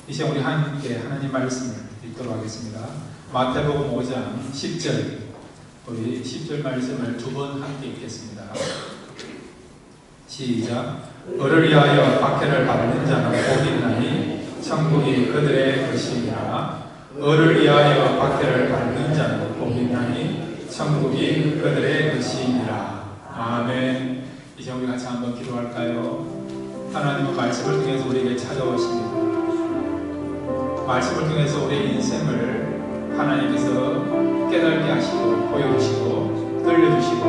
이제 우리 함께 하나님 말씀을 읽도록 하겠습니다. 마태복음 5장 10절, 우리 10절 말씀을 두 번 함께 읽겠습니다. 시작. 을을 위하여 박해를 받는 자는 복이 있나니 천국이 그들의 것이니라. 을을 위하여 박해를 받는 자는 복이 있나니 천국이 그들의 것이니라. 아멘. 이제 우리 같이 한번 기도할까요? 하나님의 말씀을 통해서 우리에게 찾아오십니다. 말씀을 통해서 우리의 인생을 하나님께서 깨닫게 하시고 보여주시고 들려주시고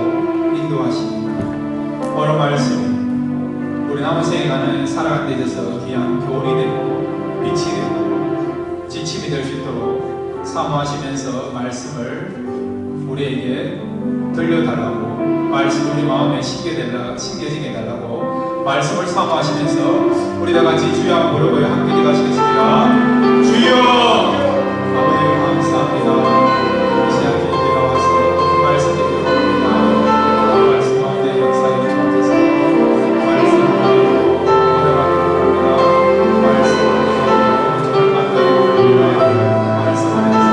인도하십니다. 오늘 말씀 우리 남은 생에 가는 살아가는 데 있어서 귀한 교훈이 되고 빛이 되고 지침이 될 수 있도록 사모하시면서 말씀을 우리에게 들려달라고, 말씀 우리 마음에 심겨지게 해달라고 말씀을 사모하시면서 우리 다 같이 주여 한번 부르고 함께 기도하시겠습니다. 주여! 아버지 감사합니다. 이 시간 주님께 나와서 말씀 드리려고 합니다. 말씀 가운데 역사에 주옵소서. 말씀을 보내라고 합니다. 말씀을 만들고 합니다. 말씀 안에서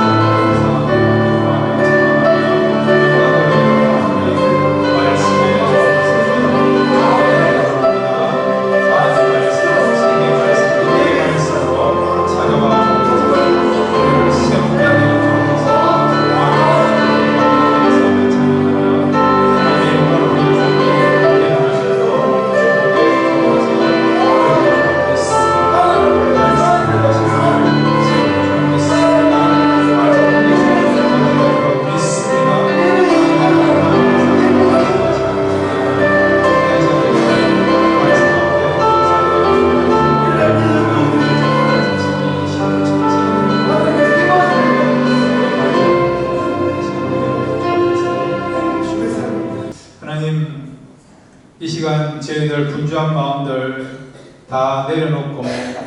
저희들 분주한 마음들 다 내려놓고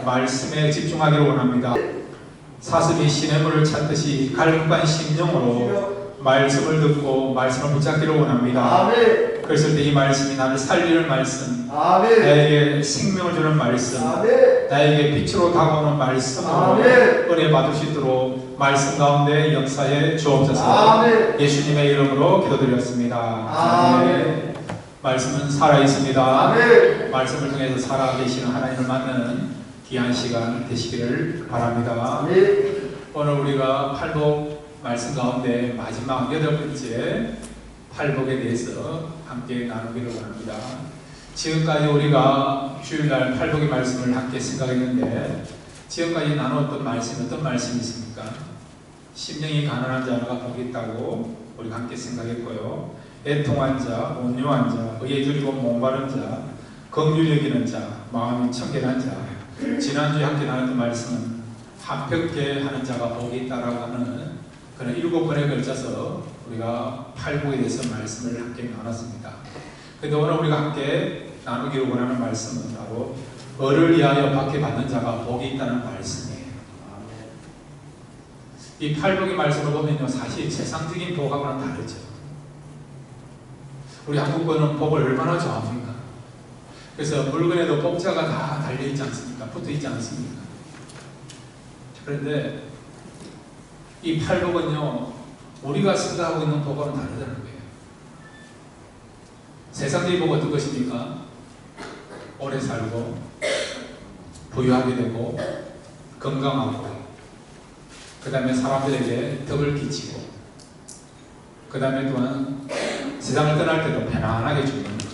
말씀에 집중하기를 원합니다. 사슴이 시냇물을 찾듯이 갈급한 심령으로 말씀을 듣고 말씀을 붙잡기를 원합니다. 아멘. 그랬을 때 이 말씀이 나를 살리는 말씀, 아멘. 나에게 생명을 주는 말씀, 아멘. 나에게 빛으로 다가오는 말씀으로 아멘. 은혜 받을 수 있도록 말씀 가운데 역사에 주옵소서. 아멘. 예수님의 이름으로 기도드렸습니다. 아멘. 말씀은 살아있습니다. 아멘. 말씀을 통해서 살아계시는 하나님을 만나는 귀한 시간 되시기를 바랍니다. 아멘. 오늘 우리가 팔복 말씀 가운데 마지막 8번째 팔복에 대해서 함께 나누기를 원합니다. 지금까지 우리가 주일날 팔복의 말씀을 함께 생각했는데, 지금까지 나누었던 말씀이 어떤 말씀이 있습니까? 심령이 가난한 자가 복이 있다고 우리가 함께 생각했고요. 애통한 자, 온유한 자, 의에 줄이고 목마른 자, 긍휼 여기는 자, 마음이 청결한 자. 지난주에 함께 나눴던 말씀은 합평케 하는 자가 복이 있다라고 하는 그런 7번에 걸쳐서 우리가 팔복에 대해서 말씀을 함께 나눴습니다. 그런데 오늘 우리가 함께 나누기를 원하는 말씀은 바로 을을 위하여 박해받는 자가 복이 있다는 말씀이에요. 이 팔복의 말씀을 보면요, 사실 세상적인 복하고는 다르죠. 우리 한국권은 복을 얼마나 좋아합니까? 그래서 물건에도 복자가 다 달려있지 않습니까? 붙어있지 않습니까? 그런데 이 팔복은요, 우리가 생각하고 있는 복과는 다르다는 거예요. 세상적인 복은 어떤 것입니까? 오래 살고 부유하게 되고 건강하고, 그 다음에 사람들에게 덕을 끼치고, 그 다음에 또한 세상을 떠날 때도 편안하게 죽는 것.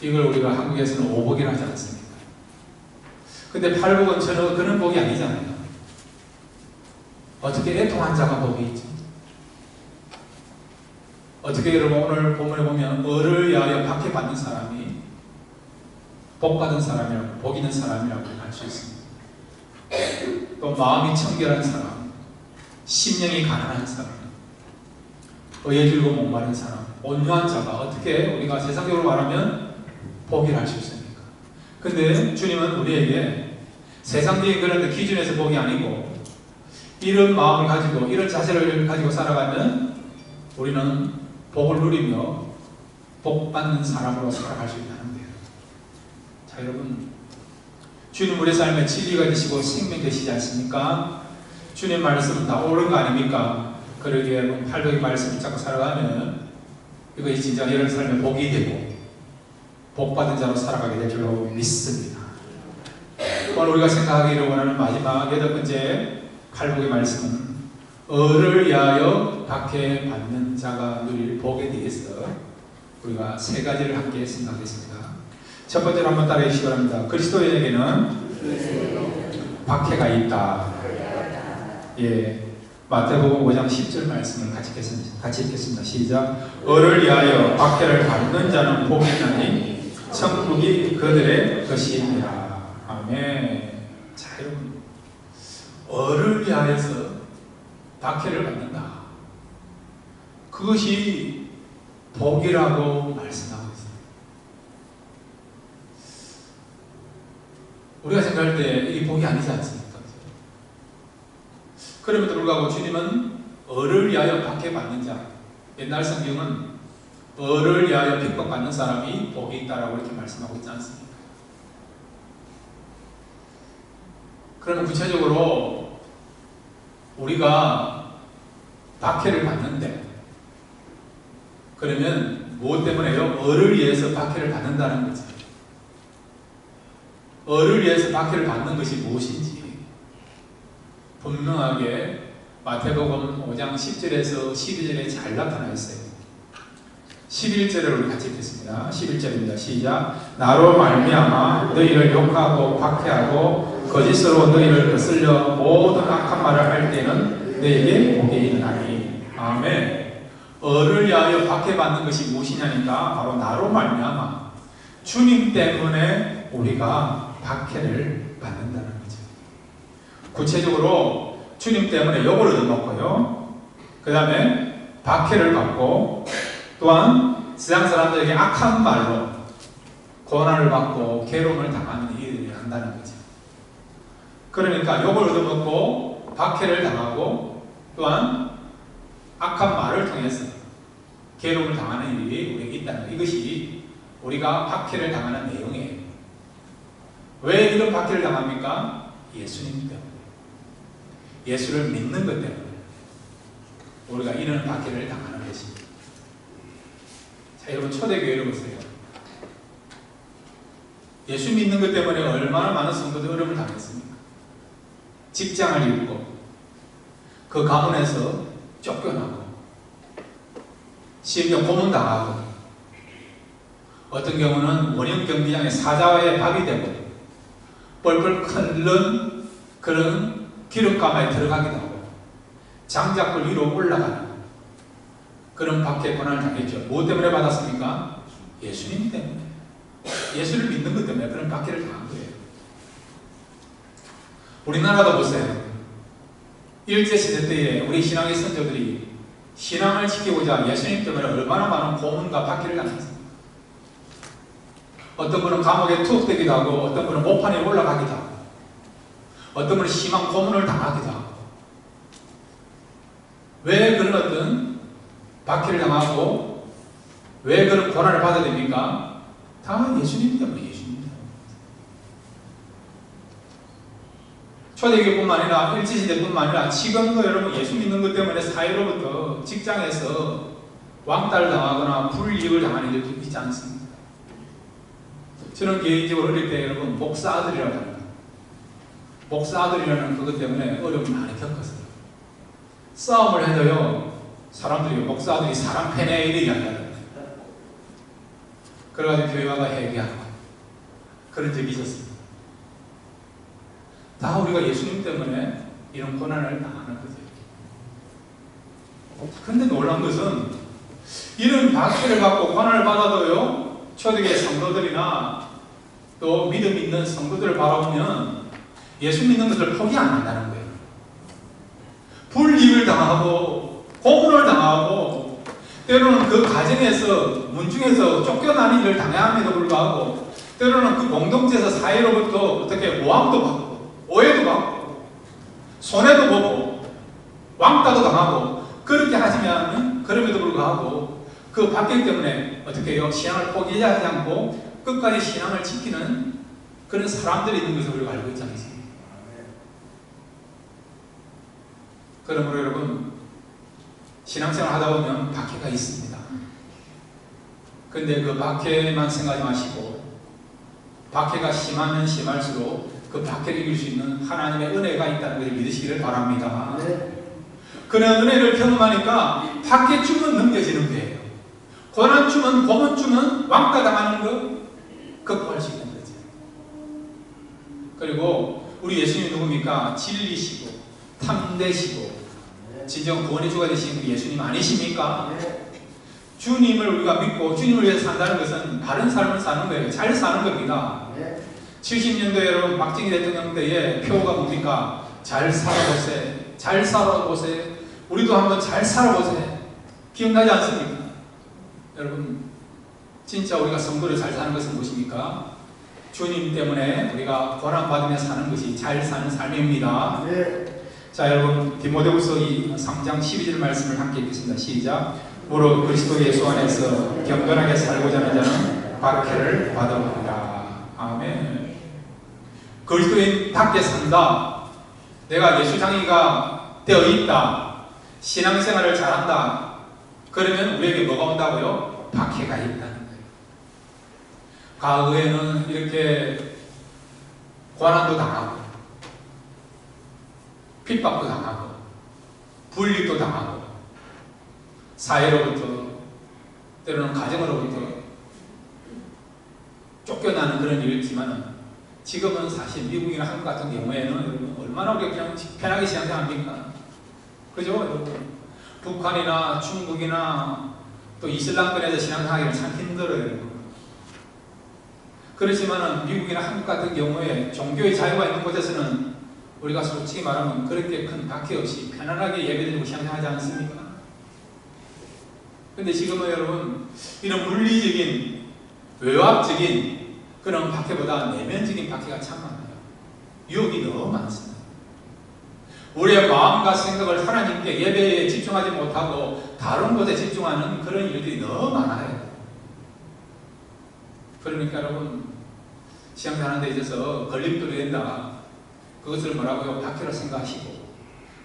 이걸 우리가 한국에서는 오복이라 하지 않습니까? 근데 팔복은 전혀 그런 복이 아니잖아요. 어떻게 애통한 자가 복이 있지? 어떻게 여러분 오늘 본문에 보면 을을 위하여 박해받는 사람이 복받은 사람이라고, 복 있는 사람이라고 할 수 있습니다. 또 마음이 청결한 사람, 심령이 가난한 사람, 의에 줄고 목마른 사람, 온유한 자가 어떻게 우리가 세상적으로 말하면 복이라 할 수 있습니까? 근데 주님은 우리에게 세상적인 그런 기준에서 복이 아니고, 이런 마음을 가지고 이런 자세를 가지고 살아가면 우리는 복을 누리며 복 받는 사람으로 살아갈 수 있다는 거예요. 자, 여러분, 주님 우리 삶의 진리가 되시고 생명 되시지 않습니까? 주님 말씀은 다 옳은 거 아닙니까? 그러기에 여러분 팔복의 말씀을 잡고 살아가면 이것이 진짜 여러분 삶의 복이 되고 복받은 자로 살아가게 될 줄로 믿습니다. 오늘 우리가 생각하기를 원하는 마지막 8번째 팔복의 말씀은 을을 위하여 박해받는 자가 누릴 복에 대해서 우리가 3가지를 함께 생각하겠습니다. 첫 번째로 한번 따라해 주시기 바랍니다. 그리스도인에게는 박해가 있다. 예, 마태복음 5장 10절 말씀을 같이 읽겠습니다. 시작. 을을 위하여 박해를 받는 자는 복이 있나니 천국이 그들의 것이니라. 아멘. 자, 여러분, 을을 위하여서 박해를 받는다. 그것이 복이라고 말씀하고 있습니다. 우리가 생각할 때 이게 복이 아니지 않습니까? 그럼에도 불구하고 주님은 을을 위하여 박해받는 자, 옛날 성경은 을을 위하여 핍박받는 사람이 복이 있다라고 이렇게 말씀하고 있지 않습니까? 그러면 구체적으로 우리가 박해를 받는데, 그러면 무엇 때문에요? 을을 위해서 박해를 받는다는 거죠. 을을 위해서 박해를 받는 것이 무엇인지 분명하게 마태복음 5장 10절에서 12절에 잘 나타나 있어요. 11절을 우리 같이 읽겠습니다. 11절입니다. 시작. 나로 말미암아 너희를 욕하고 박해하고 거짓으로 너희를 거슬려 모든 악한 말을 할 때는 너희에게 복이 있나니. 아멘. 을을 위하여 박해받는 것이 무엇이냐니까 바로 나로 말미암아 주님 때문에 우리가 박해를 받는다는 거죠. 구체적으로 주님 때문에 욕을 얻어먹고요, 그 다음에 박해를 받고, 또한 세상 사람들에게 악한 말로 고난을 받고 괴로움을 당하는 일을 한다는 거죠. 그러니까 욕을 얻어먹고 박해를 당하고 또한 악한 말을 통해서 괴로움을 당하는 일이 우리에게 있다는 것. 이것이 우리가 박해를 당하는 내용이에요. 왜 이런 박해를 당합니까? 예수님 때문에. 예수를 믿는 것 때문에 우리가 이런 박해를 당하는 것입니다. 자, 여러분, 초대교회를 보세요. 예수 믿는 것 때문에 얼마나 많은 성도들이 어려움을 당했습니까? 직장을 잃고 그 가문에서 쫓겨나고 심지어 고문당하고 어떤 경우는 원형 경기장의 사자의 밥이 되고 뻘뻘 끓는 그런 기름가마에 들어가기도 하고 장작불 위로 올라가는 그런 박해 고난을 당했죠. 무엇 때문에 받았습니까? 예수님 때문에. 예수를 믿는 것 때문에 그런 박해를 당한 거예요. 우리나라도 보세요. 일제시대 때에 우리 신앙의 선조들이 신앙을 지키고자 예수님 때문에 얼마나 많은 고문과 박해를 당했습니까? 어떤 분은 감옥에 투옥되기도 하고, 어떤 분은 모판에 올라가기도 하고, 어떤 분은 심한 고문을 당하기도 하고. 왜 그런 어떤 박해를 당하고 왜 그런 고난을 받아야 됩니까? 다 예수님 때문에. 예수님 때문에. 초대교회뿐만 아니라 일제시대뿐만 아니라 지금도 여러분 예수 믿는 것 때문에 사회로부터 직장에서 왕따를 당하거나 불이익을 당하는 일도 있지 않습니까? 저는 개인적으로 어릴 때 여러분 목사 아들이라고 합니다. 목사 아들이라는 그것 때문에 어려움을 많이 겪었어요. 싸움을 해도요, 사람들이 목사 아들이 사람 패네 이렇게 이야기하더라고요. 그래가지고 교회와가 회개하고 그런 적이 있었습니다. 다 우리가 예수님 때문에 이런 고난을 당하는 거죠. 근데 놀라운 것은 이런 박해를 받고 고난을 받아도요, 초대교회 성도들이나 또 믿음 있는 성도들을 바라보면 예수 믿는 것을 포기 안 한다는 거예요. 불이익을 당하고 고문을 당하고 때로는 그 가정에서 문중에서 쫓겨나는 일을 당함에도 불구하고 때로는 그 공동체에서 사회로부터 어떻게 모함도 받고 오해도 받고 손해도 보고 왕따도 당하고 그렇게 하지만 그럼에도 불구하고 그 박해 때문에 어떻게 해요? 신앙을 포기하지 않고 끝까지 신앙을 지키는 그런 사람들이 있는 것을 우리가 알고 있지 않습니까? 그러므로 여러분, 신앙생활 하다 보면 박해가 있습니다. 근데 그 박해만 생각하지 마시고, 박해가 심하면 심할수록 그 박해를 이길 수 있는 하나님의 은혜가 있다는 것을 믿으시기를 바랍니다. 그런 은혜를 경험하니까 박해쯤은 넘겨지는 거예요. 고난쯤은, 고문쯤은 왕따 당하는 거 극복할 수 있는 거죠. 그리고 우리 예수님이 누굽니까? 진리시고 탐되시고 진정 구원의 주가 되신 우리 예수님 아니십니까? 주님을 우리가 믿고 주님을 위해서 산다는 것은 바른 삶을 사는 거예요. 잘 사는 겁니다. 70년대 여러분 박정희 대통령 때의 표가 뭡니까? 잘 살아보세, 잘 살아보세. 우리도 한번 잘 살아보세. 기억나지 않습니까? 여러분, 진짜 우리가 선거를 잘 사는 것은 무엇입니까? 주님 때문에 우리가 고난받으며 사는 것이 잘 사는 삶입니다. 자, 여러분, 디모데후서 3장 12절 말씀을 함께 읽겠습니다. 시작. 무릇 그리스도 예수 안에서 경건하게 살고자 하는 자는 박해를 받아옵니다. 아멘. 그리스도인답게 산다. 내가 예수장이가 되어 있다. 신앙생활을 잘한다. 그러면 우리에게 뭐가 온다고요? 박해가 있다는 거예요. 과거에는 이렇게 고난도 당하고 핍박도 당하고 불리도 당하고 사회로부터 때로는 가정으로부터 쫓겨나는 그런 일이지만 지금은 사실 미국이나 한국 같은 경우에는 얼마나 우리가 그냥 편하게 신앙생활합니까? 그죠? 여러분? 북한이나 중국이나 또 이슬람권에서 신앙생활하기는 참 힘들어요. 그렇지만 미국이나 한국 같은 경우에 종교의 자유가 있는 곳에서는 우리가 솔직히 말하면 그렇게 큰 박해 없이 편안하게 예배드리고 신앙생활하지 않습니까? 근데 지금은 여러분 이런 물리적인 외압적인 그런 박해보다 내면적인 박해가 참 많아요. 유혹이 너무 많습니다. 우리의 마음과 생각을 하나님께 예배에 집중하지 못하고 다른 곳에 집중하는 그런 일들이 너무 많아요. 그러니까 여러분 신앙생활하는 데 있어서 걸림돌이 된다. 그것을 뭐라고요? 박해로 생각하시고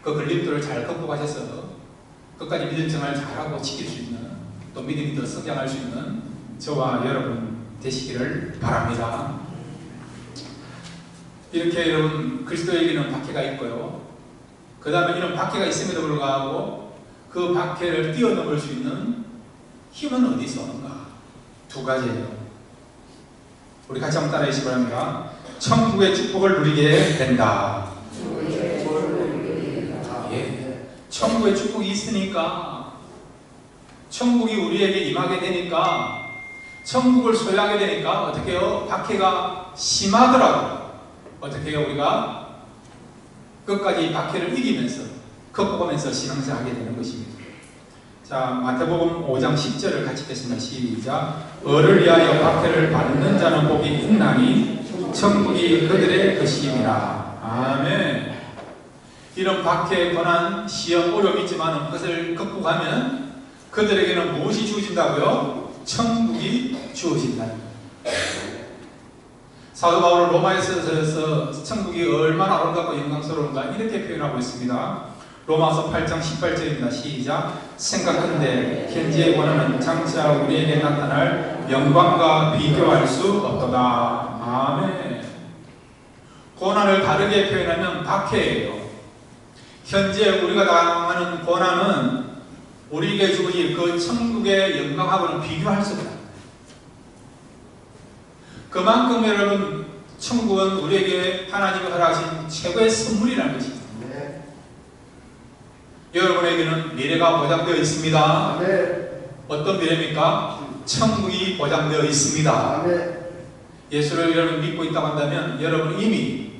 그 걸림돌을 잘 극복하셔서 끝까지 믿음 생활을 잘하고 지킬 수 있는 또 믿음이 더 성장할 수 있는 저와 여러분 되시기를 바랍니다. 이렇게 여러분 그리스도에게는 박해가 있고요. 그 다음에 이런 박해가 있음에도 불구하고 그 박해를 뛰어넘을 수 있는 힘은 어디서 오는가? 두 가지예요. 우리 같이 한번 따라해 주시기 바랍니다. 천국의 축복을 누리게 된다. 예. 천국의 축복이 있으니까 천국이 우리에게 임하게 되니까 천국을 소유하게 되니까 어떻게 해요? 박해가 심하더라도 어떻게 해요? 우리가 끝까지 박해를 이기면서 극복하면서 신앙생활하게 되는 것입니다. 자, 마태복음 5장 10절을 같이 읽겠습니다. 시작. 을을 위하여 박해를 받는 자는 복이 있나니 천국이 그들의 것임이라. 아멘. 이런 박해, 고난, 시험, 어려움이 있지만 그것을 극복하면 그들에게는 무엇이 주어진다고요? 천국이 주어진다. 사도 바울은 로마에서 천국이 얼마나 아름답고 영광스러운가 이렇게 표현하고 있습니다. 로마서 8장 18절입니다. 시작. 생각한데 현재의 고난은 장차 우리에게 나타날 영광과 비교할 수 없도다. 아멘. 고난을 다르게 표현하면 박해예요. 현재 우리가 당하는 고난은 우리에게 주어질 그 천국의 영광하고는 비교할 수 없다. 그만큼 여러분 천국은 우리에게 하나님이 허락하신 최고의 선물이라는 것입니다. 네. 여러분에게는 미래가 보장되어 있습니다. 네. 어떤 미래입니까? 천국이 보장되어 있습니다. 네. 예수를 여러분 믿고 있다고 한다면 여러분 이미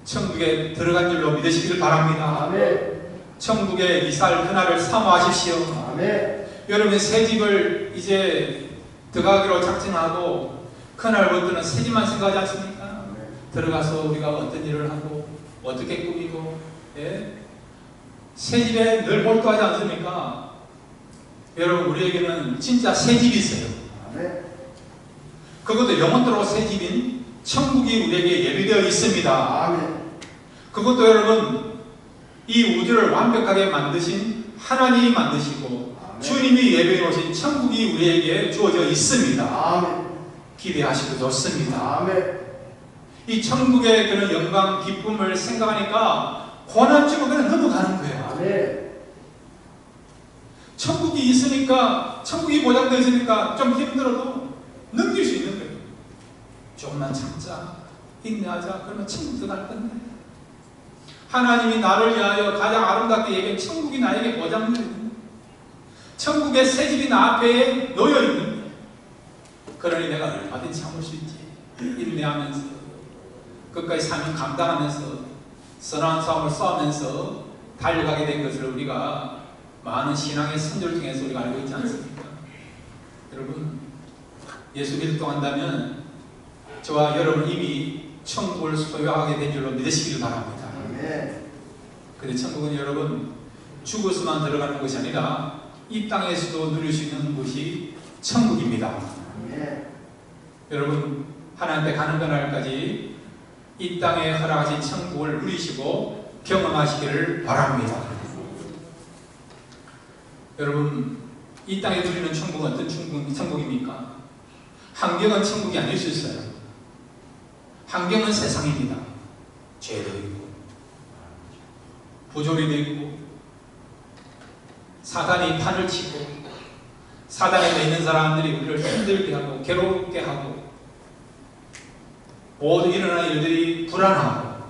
천국에 들어간 줄로 믿으시기를 바랍니다. 네. 천국에 이사할 그날을 사모하십시오. 네. 여러분 새 집을 이제 들어가기로 작정하고 그날부터는 새 집만 생각하지 않습니까? 네. 들어가서 우리가 어떤 일을 하고 어떻게 꾸미고 예? 새 집에 늘 몰두하지 않습니까? 여러분 우리에게는 진짜 새 집이 있어요. 네. 그것도 영원토록 새 집인 천국이 우리에게 예비되어 있습니다. 아멘. 그것도 여러분 이 우주를 완벽하게 만드신 하나님이 만드시고 아멘. 주님이 예배해 오신 천국이 우리에게 주어져 있습니다. 아멘. 기대하시고 좋습니다. 아멘. 이 천국의 그런 영광, 기쁨을 생각하니까 고난 중에 그냥 넘어가는 거예요. 아멘. 천국이 있으니까, 천국이 보장되어 있으니까 좀 힘들어도 넘길 수 있는 거예요. 조금만 참자, 인내하자, 그러면 천국 들어갈 건데. 하나님이 나를 위하여 가장 아름답게 얘기한 천국이 나에게 보장되어 있는 거예요. 천국의 새 집이 나 앞에 놓여 있는 거예요. 그러니 내가 얼마든지 참을 수 있지. 인내하면서, 끝까지 사명 감당하면서, 선한 싸움을 싸우면서 달려가게 된 것을 우리가 많은 신앙의 선조를 통해서 우리가 알고 있지 않습니까? 여러분, 예수 믿음동한다면 저와 여러분 이미 천국을 소유하게 된 줄로 믿으시길 바랍니다. 아멘. 근데 천국은 여러분 죽어서만 들어가는 것이 아니라 이 땅에서도 누릴 수 있는 곳이 천국입니다. 아멘. 여러분, 하나님 앞에 가는 그날까지 이 땅에 허락하신 천국을 누리시고 경험하시기를 바랍니다. 여러분, 이 땅에 누리는 천국은 어떤 천국입니까? 환경은 천국이 아닐 수 있어요. 환경은 세상입니다. 죄도 있고 부조리도 있고 사단이 판을 치고 사단에 있는 사람들이 우리를 힘들게 하고 괴롭게 하고 모두 일어나는 일들이 불안하고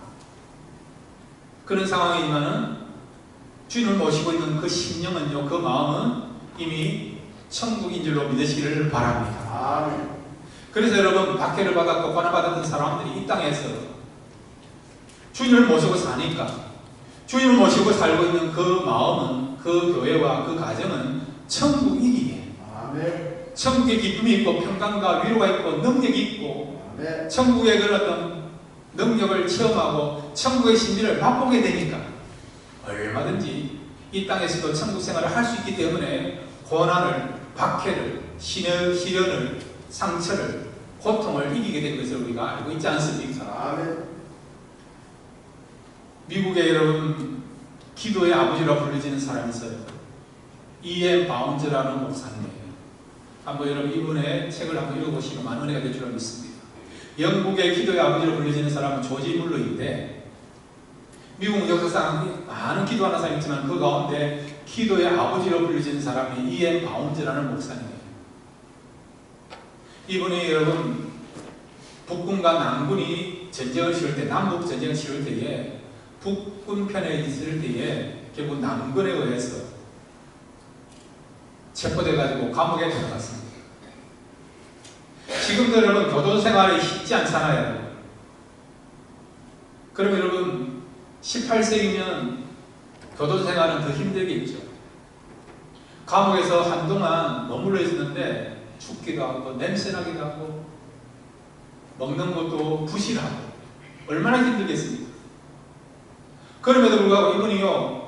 그런 상황이지만은 주님을 모시고 있는 그 심령은요, 그 마음은 이미 천국인 줄로 믿으시기를 바랍니다. 아멘. 그래서 여러분, 박해를 받았고 고난받았던 사람들이 이 땅에서 주님을 모시고 사니까 주님을 모시고 살고 있는 그 마음은, 그 교회와 그 가정은 천국이기에 아멘. 천국의 기쁨이 있고 평강과 위로가 있고 능력이 있고 아멘. 천국의 그런 어떤 능력을 체험하고 천국의 신비를 맛보게 되니까 얼마든지 이 땅에서도 천국 생활을 할 수 있기 때문에 고난을, 박해를, 시련을, 상처를, 고통을 이기게 된 것을 우리가 알고 있지 않습니까? 아멘. 미국에 여러분 기도의 아버지라고 불려지는 사람이 있어요. E.M. 바운즈라는 목사님이에요. 한번 여러분 이분의 책을 한번 읽어보시면 많은 은혜가 될 줄 믿습니다. 영국의 기도의 아버지로 불려지는 사람은 조지 물러인데 미국 역사상 많은 기도하는 사람이 있지만 그 가운데 기도의 아버지로 불리는 사람이 E.M. 바운즈라는 목사님이에요. 이분이 여러분 북군과 남군이 전쟁을 치를 때, 남북 전쟁을 치를 때에 북군 편에 있을 때에 결국 남군에 의해서 체포돼가지고 감옥에 들어갔습니다. 지금도 여러분 교도 생활이 쉽지 않잖아요. 그럼 여러분 18세기면 교도 생활은 더 힘들겠죠. 감옥에서 한동안 머물러 있었는데 춥기도 하고 냄새나기도 하고 먹는 것도 부실하고 얼마나 힘들겠습니까? 그럼에도 불구하고 이분이요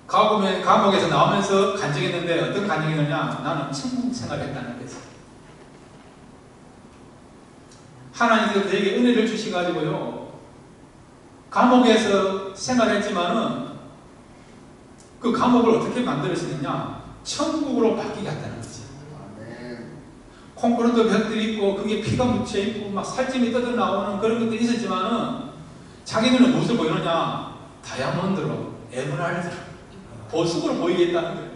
감옥에서 나오면서 간증했는데 어떤 간증이었냐? 나는 천국 생활을 했다는 거죠. 하나님께서 그에게 은혜를 주셔가지고요 감옥에서 생활했지만은 그 감옥을 어떻게 만들었느냐? 천국으로 바뀌게 했다는 거지. 아멘. 콘크리트 벽들이 있고 그게 피가 묻혀 있고 막 살점이 뜯어 나오는 그런 것들이 있었지만은 자기들은 무엇을 보이느냐? 다이아몬드로, 에메랄드로, 보석으로 보이겠다는 거예요.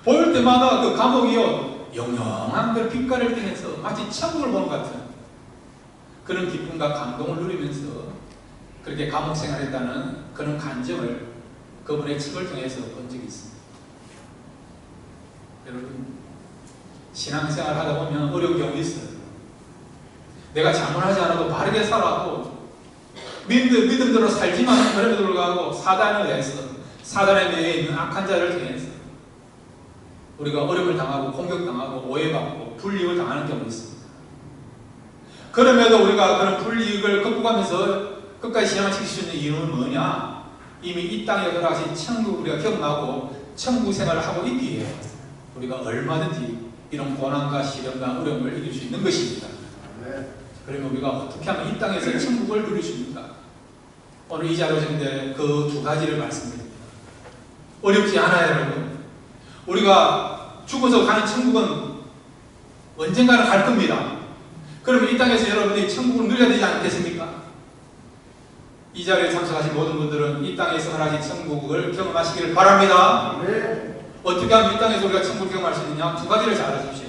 보일 때마다 그 감옥이요 영영한 그 빛깔을 띠면서 마치 천국을 보는 것 같은 그런 기쁨과 감동을 누리면서 그렇게 감옥 생활했다는 그런 간증을 그분의 책을 통해서 본 적이 있습니다. 여러분, 신앙생활 하다 보면 어려운 경우 있어요. 내가 잘못하지 않아도 바르게 살아도 믿음대로 살지만 그럼에도 불구하고 사단에 의해서 사단에 매여 있는 악한 자를 통해서 우리가 어려움을 당하고 공격당하고 오해받고 불이익을 당하는 경우가 있습니다. 그럼에도 우리가 그런 불이익을 극복하면서 끝까지 신앙을 지킬 수 있는 이유는 뭐냐? 이미 이 땅에 들어가신 천국 우리가 경험하고 천국 생활을 하고 있기에 우리가 얼마든지 이런 고난과 시련과 어려움을 이길 수 있는 것입니다. 아멘. 그러면 우리가 어떻게 하면 이 땅에서 천국을 누릴 수 있는가? 오늘 이 자로 정된 그 두 가지를 말씀드립니다. 어렵지 않아요, 여러분. 우리가 죽어서 가는 천국은 언젠가는 갈 겁니다. 그러면 이 땅에서 여러분이 천국을 누려야 되지 않겠습니까? 이 자리에 참석하신 모든 분들은 이 땅에서 하나님 천국을 경험하시기를 바랍니다. 아멘. 어떻게 하면 이 땅에서 우리가 천국을 경험할 수 있느냐? 두 가지를 잘 알아주십시오.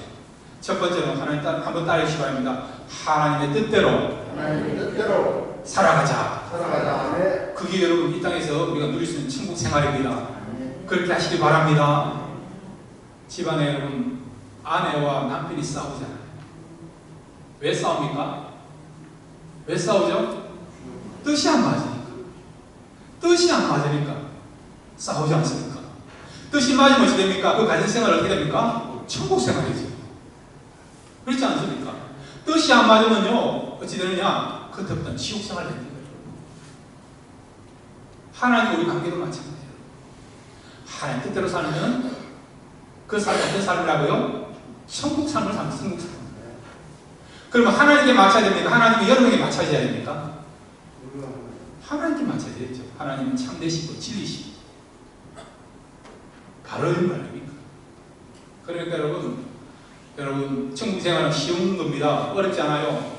첫 번째는 하나님 한번 따르시기 바랍니다. 하나님의 뜻대로 하나님의 뜻대로 살아가자. 살아가자. 아멘. 그게 여러분 이 땅에서 우리가 누릴 수 있는 천국 생활입니다. 아멘. 그렇게 하시기 바랍니다. 집안에 여러분 아내와 남편이 싸우잖아요. 왜 싸웁니까? 왜 싸우죠? 뜻이 안 맞으니까. 뜻이 안 맞으니까 싸우지 않습니까? 뜻이 맞으면 어떻게 됩니까? 그 가정생활 어떻게 됩니까? 천국 생활이죠. 그렇지 않습니까? 뜻이 안 맞으면요 어찌 되느냐? 그때부터는 지옥 생활이 되는 거예요. 하나님 우리 관계도 마찬가지예요. 하나님 뜻대로 살면 그 삶이 어떤 삶이라고요? 천국 삶을 사는 천국 삶. 그러면 하나님께 맞춰야 됩니까? 하나님이 여러분에게 맞춰야 됩니까? 하나님께 맞춰야 되죠. 하나님은 참되시고 진리시고 바른 말입니까? 그러니까 여러분 천국 생활은 쉬운 겁니다. 어렵지 않아요.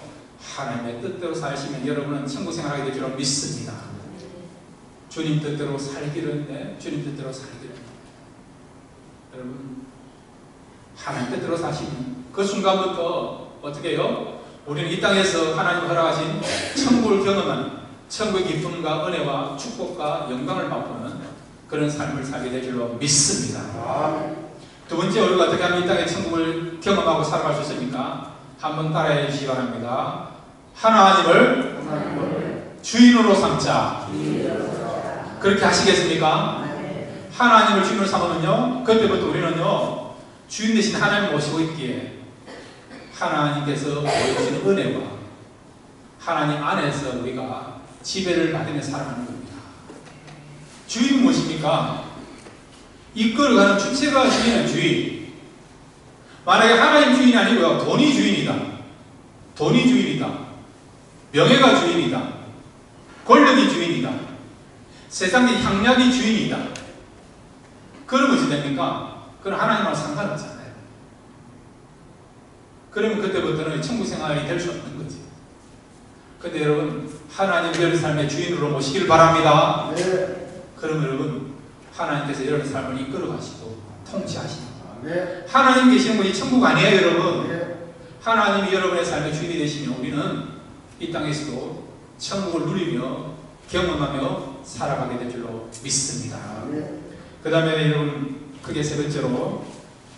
하나님의 뜻대로 사시면 여러분은 천국 생활하게 될 줄 믿습니다. 주님 뜻대로 살기를 주님 뜻대로 살기를 여러분 하나님 뜻대로 사시면 그 순간부터 어떻게 해요? 우리는 이 땅에서 하나님 허락하신 천국을 경험하는 천국의 기쁨과 은혜와 축복과 영광을 맛보는 그런 삶을 살게 될 줄로 믿습니다. 두 번째, 우리가 어떻게 하면 이 땅의 천국을 경험하고 살아갈 수 있습니까? 한번 따라해 주시기 바랍니다. 하나님을 주인으로 삼자. 그렇게 하시겠습니까? 하나님을 주인으로 삼으면요, 그때부터 우리는요 주인 대신 하나님을 모시고 있기에 하나님께서 보여주시는 은혜와 하나님 안에서 우리가 지배를 받으며 살아가는 겁니다. 주인은 무엇입니까? 이끌어가는 주체가 주인은 주인. 만약에 하나님 주인이 아니고요, 돈이 주인이다, 돈이 주인이다, 명예가 주인이다, 권력이 주인이다, 세상의 향락이 주인이다, 그러면 어찌 됩니까? 그건 하나님하고 상관없잖아요. 그러면 그때부터는 천국 생활이 될 수 없는 거지. 근데 여러분, 하나님 여러분 삶의 주인으로 모시길 바랍니다. 네. 그러면 여러분, 하나님께서 여러분 삶을 이끌어 가시고 통치하십니다. 네. 하나님 계시는 분이 천국 아니에요, 여러분. 네. 하나님이 여러분의 삶의 주인이 되시면 우리는 이 땅에서도 천국을 누리며 경험하며 살아가게 될 줄로 믿습니다. 네. 그 다음에 여러분, 크게 세 번째로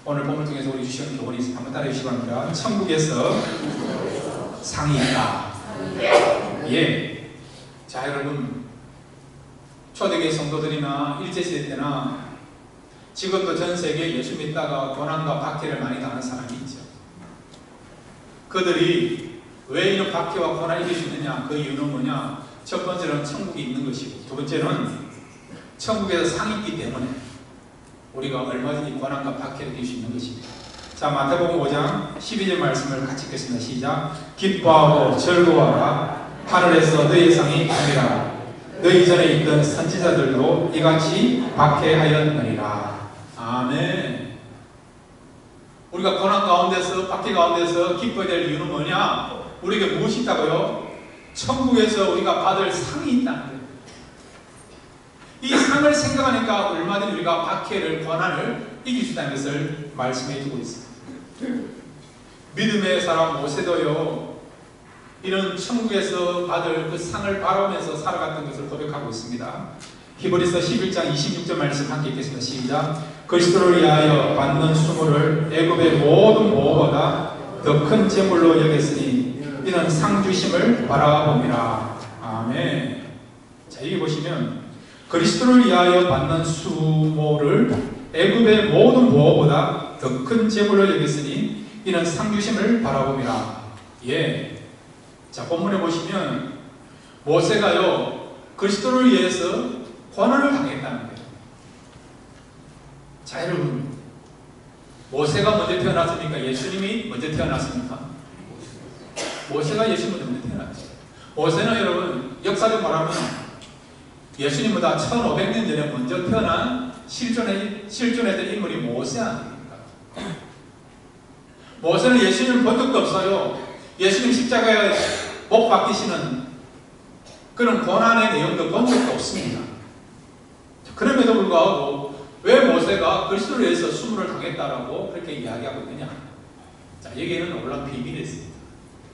오늘 본문 중에서 우리 주시는 교훈이 있습니다. 한번 따라해 주시기 바랍니다. 천국에서 상이 있다. 예. 자, 여러분, 초대교회 성도들이나 일제시대 때나 지금도 전 세계에 예수 믿다가 고난과 박해를 많이 당하는 사람이 있죠. 그들이 왜 이런 박해와 고난을 이길 수 있느냐? 그 이유는 뭐냐? 첫 번째는 천국이 있는 것이고, 두 번째는 천국에서 상이 있기 때문에 우리가 얼마든지 고난과 박해를 이길 수 있는 것입니다. 자, 마태복음 5장 12절 말씀을 같이 읽겠습니다. 시작. 기뻐하고 즐거워하라. 하늘에서 너희의 상이 아니라 너희 전에 있던 선지자들도 이같이 박해하였느니라. 아멘. 우리가 고난 가운데서, 박해 가운데서 기뻐야 될 이유는 뭐냐? 우리에게 무엇이 있다고요? 천국에서 우리가 받을 상이 있다는 거예요. 이 상을 생각하니까 얼마든지 우리가 박해를, 고난을 이길 수 있다는 것을 말씀해 주고 있습니다. 믿음의 사람 모세도요, 이런 천국에서 받을 그 상을 바라보면서 살아갔던 것을 고백하고 있습니다. 히브리서 11장 26절 말씀 함께 읽겠습니다. 시작. 그리스도를 위하여 받는 수모를 애굽의 모든 보호보다 더 큰 재물로 여겼으니 이는 상 주심을 바라봅니다. 아멘. 자, 여기 보시면 그리스도를 위하여 받는 수모를 애굽의 모든 보호보다 더 큰 재물로 여겼으니 이는 상 주심을 바라봅니다. 예. 자, 본문에 보시면 모세가요 그리스도를 위해서 고난을 당했다는 거예요. 자, 여러분, 모세가 먼저 태어났습니까? 예수님이 먼저 태어났습니까? 모세가 예수님 때문에 태어났죠. 모세는 여러분 역사적 말하면 예수님보다 1500년 전에 먼저 태어난 실존했던 인물이 모세 아닙니까? 모세는 예수님을 본 적도 없어요. 예수님 십자가에 못 박히시는 그런 고난의 내용도 본 적도 없습니다. 그럼에도 불구하고 왜 모세가 그리스도를 위해서 수모를 당했다라고 그렇게 이야기하고 있느냐? 자, 여기에는 놀라운 비밀이 있습니다.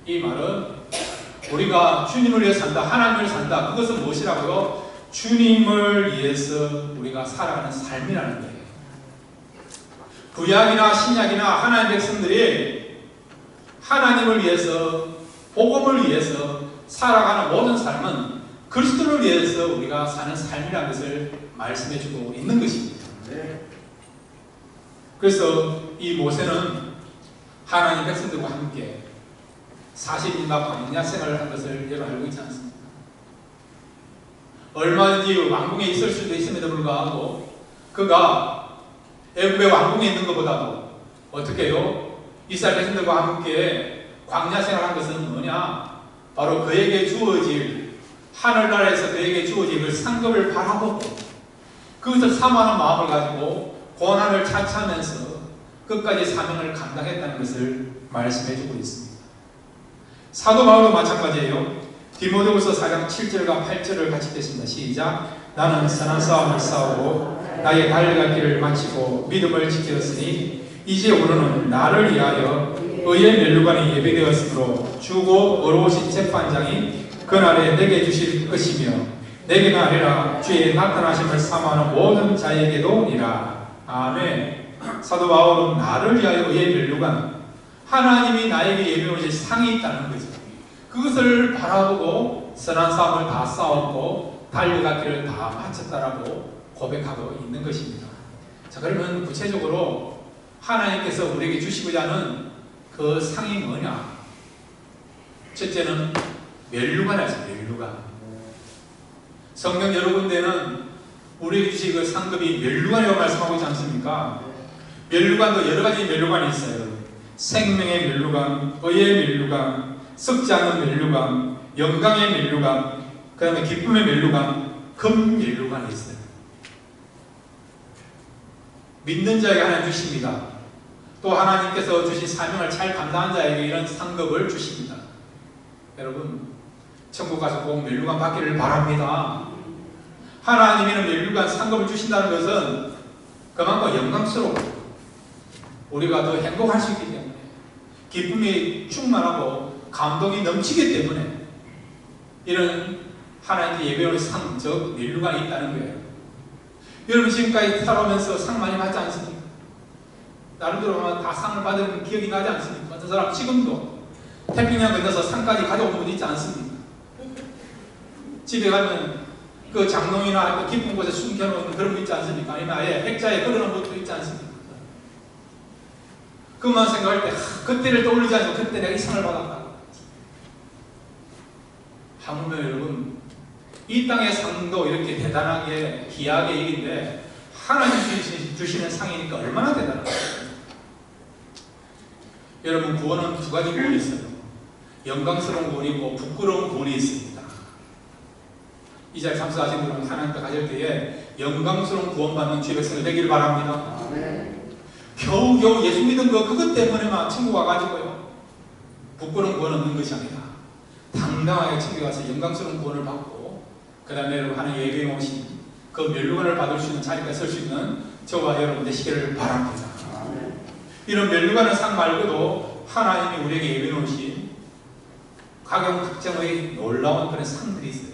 이 말은 우리가 주님을 위해 산다, 하나님을 산다. 그것은 무엇이라고요? 주님을 위해서 우리가 살아가는 삶이라는 거예요. 구약이나 신약이나 하나님의 백성들이 하나님을 위해서, 복음을 위해서 살아가는 모든 삶은 그리스도를 위해서 우리가 사는 삶이라는 것을 말씀해주고 있는 것입니다. 그래서 이 모세는 하나님 백성들과 함께 40일간 광야 생활을 한 것을 여러분 알고 있지 않습니까? 얼마든지 왕궁에 있을 수도 있음에도 불구하고 그가 애굽의 왕궁에 있는 것보다도 어떻게 해요? 이스라엘 백성들과 함께 광야 생활한 것은 뭐냐? 바로 그에게 주어질 하늘나라에서 그에게 주어질 그 상급을 바라보고 그것을 사모하는 마음을 가지고 고난을 차치하면서 끝까지 사명을 감당했다는 것을 말씀해주고 있습니다. 사도 바울도 마찬가지예요. 디모데후서 4장 7절과 8절을 같이 읽겠습니다. 시작. 나는 선한 싸움을 싸우고 나의 달려갈 길을 마치고 믿음을 지켰으니 이제 오르는 나를 위하여 의의 면류관이 예비되었으므로 주고 어려우신 재판장이 그날에 내게 주실 것이며 내게는 아니라 주의 나타나심을 사모하는 모든 자에게도니라. 아멘. 사도 바울은 나를 위하여 의의 면류관, 하나님이 나에게 예비하신 상이 있다는 거죠. 그것을 바라보고 선한 싸움을 다 싸웠고 달려갈 길을 다 마쳤다라고 고백하고 있는 것입니다. 자, 그러면 구체적으로 하나님께서 우리에게 주시고자 하는 그 상이 뭐냐? 첫째는 면류관이죠. 면류관. 성경 여러 군데는 우리에게 주신 그 상급이 면류관이라고 말씀하고 있지 않습니까? 면류관도 여러 가지 면류관이 있어요. 생명의 면류관, 의의 면류관, 썩지 않은 면류관, 영광의 면류관, 그 다음에 기쁨의 면류관, 금 면류관이 있어요. 믿는 자에게 하나님 주십니다. 또 하나님께서 주신 사명을 잘 감당한 자에게 이런 상급을 주십니다. 여러분, 천국 가서 꼭 면류관 받기를 바랍니다. 하나님이는 면류관 상급을 주신다는 것은 그만큼 영광스럽고 우리가 더 행복할 수 있기 때문에 기쁨이 충만하고 감동이 넘치기 때문에 이런 하나님께 예배하는 상, 즉 면류관이 있다는 거예요. 여러분 지금까지 살아오면서 상 많이 받지 않습니까? 나름대로 다 상을 받은 기억이 나지 않습니까? 어떤 사람 지금도 태평양 건너서 상까지 가져온 분 있지 않습니까? 집에 가면 그 장롱이나 깊은 곳에 숨겨놓은 그런 거 있지 않습니까? 아니면 아예 액자에 걸어놓은 것도 있지 않습니까? 그것만 생각할 때 그때를 떠올리지 않고 그때 내가 이 상을 받았다. 하물며 여러분 이 땅의 상도 이렇게 대단하게 귀하게 얘기인데 하나님 주시는 상이니까 얼마나 대단할까요? 여러분 구원은 두 가지 구원이 있어요. 영광스러운 구원이 있고 부끄러운 구원이 있습니다. 이 자리에 참석하신 분은 하나님께 가질 때에 영광스러운 구원받는 주의 백성이 되기를 바랍니다. 겨우겨우 예수 믿은 거 그것 때문에만 천국 와가지고요 부끄러운 구원 얻는 것이 아니라 당당하게 천국에 가서 영광스러운 구원을 받고 그 다음에 여러분 하나님 예배에 오신 그 면류관을 받을 수 있는 자리에 설 수 있는 저와 여러분 되시기를 바랍니다. 이런 면류관의 상 말고도 하나님이 우리에게 예배해 오신 각양각장의 놀라운 그런 상들이 있어요.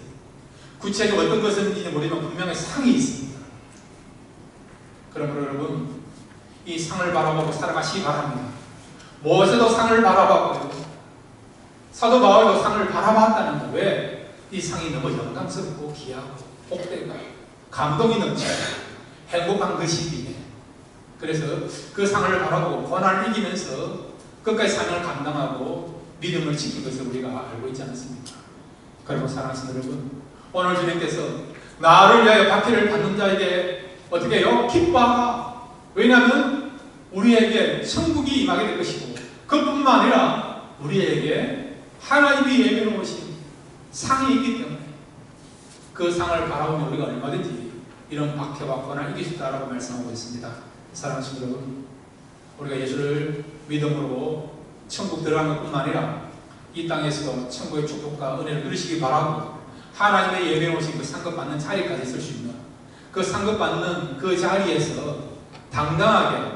구체적으로 어떤 것인지는 모르지만 분명히 상이 있습니다. 그러므로 여러분 이 상을 바라보고 살아가시기 바랍니다. 모세도 상을 바라봤고요. 사도 바울도 상을 바라봤다는 거. 왜? 이 상이 너무 영광스럽고 귀하고 복되고 감동이 넘치고 행복한 것이기에 그래서 그 상을 바라보고 고난을 이기면서 끝까지 사명을 감당하고 믿음을 지킨 것을 우리가 알고 있지 않습니까? 그리고 사랑하는 여러분 오늘 주님께서 나를 위하여 박해를 받는 자에게 어떻게 해요? 기뻐하라. 왜냐하면 우리에게 천국이 임하게 될 것이고 그뿐만 아니라 우리에게 하나님이 예비해 놓으신 상이 있기 때문에 그 상을 바라보면 우리가 얼마든지 이런 박해와 고난을 이길 수 있다라고 말씀하고 있습니다. 사랑하는 여러분, 우리가 예수를 믿음으로 천국 들어가는 것뿐만 아니라 이 땅에서도 천국의 축복과 은혜를 누리시기 바라고, 하나님의 예배해 놓으신 그 상급 받는 자리까지 있을 수 있는, 그 상급 받는 그 자리에서 당당하게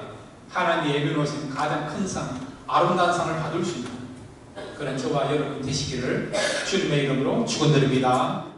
하나님의 예배해 놓으신 가장 큰 상, 아름다운 상을 받을 수 있는 그런 저와 여러분 되시기를 주님의 이름으로 축원드립니다.